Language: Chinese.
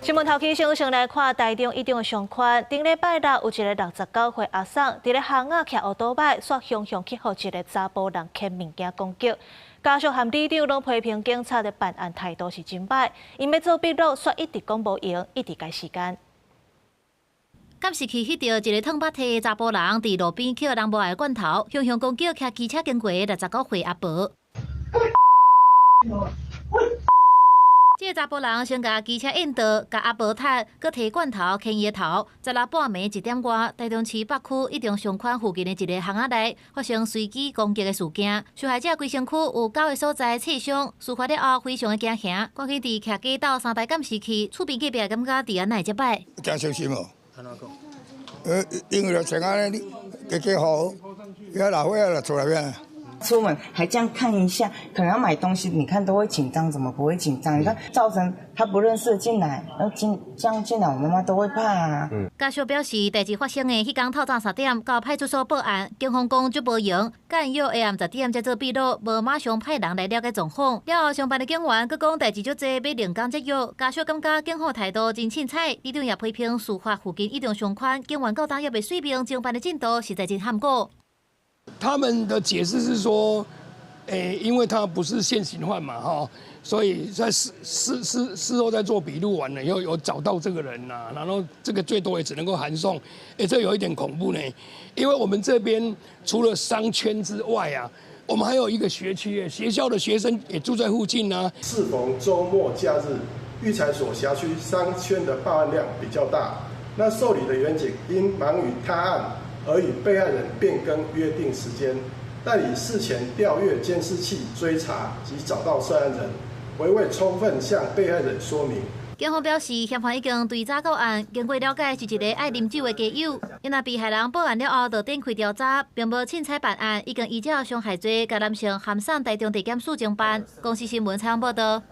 新闻头起先来看台中一中的相关。顶礼拜六有一个69岁阿桑，伫咧巷仔骑奥多摆，煞凶去互一个查甫人捡物件攻击。家属和里长拢批评警察的办案态度是真歹，因要做笔录，煞一直讲无用，一直改时间。监视器翕到一个烫白体的查甫人伫路边捡人无爱的罐头，凶攻击骑机车经过的69岁阿婆。这个查甫人先甲机车引导，甲阿婆踢，佮摕罐头牵伊的头。16半暝1点外，台中市北区一中商圈附近的一个巷仔内发生随机攻击的事件。受害者规身躯有9个所在刺伤，事发了后非常的惊吓，赶紧伫徛街道3台监视器，厝边隔壁感觉治安哪会这歹？真小心哦。安怎讲？因为像安尼，加好，遐老伙仔就出来边。出门还这样看一下，可能要买东西，你看都会紧张，怎么不会紧张？你看造成他不认识的进来，然后这样进来，我妈妈都会怕啊。家属表示，代志发生的迄天透早3点到派出所报案，警方讲足无用，干约下暗10点才做笔录，无马上派人来了解状况。了后上班的警员佮讲代志足济，要另讲节约。家属感觉警方态度真凊彩，里长也批评事发附近一中商圈警员到大约未水平，侦办的进度实在真含糊。他们的解释是说，因为他不是现行犯嘛，哈，所以在事后在做笔录完了以后，有找到这个人呐，然后这个最多也只能够函送，这有一点恐怖呢，因为我们这边除了商圈之外啊，我们还有一个学区，学校的学生也住在附近啊。适逢周末假日，育才所辖区商圈的报案量比较大，那受理的员警因忙于他案。而与被害人变更约定时间，但以事前调阅监视器追查及找到涉案人，未充分向被害人说明。警方表示，嫌犯已经追查到案，经过了解是一个爱啉酒的家友。因为被害人报案了后，就展开调查，并无凊彩办案，已经依照伤害罪，甲男性函送台中地检署侦办。公司新闻采访报道。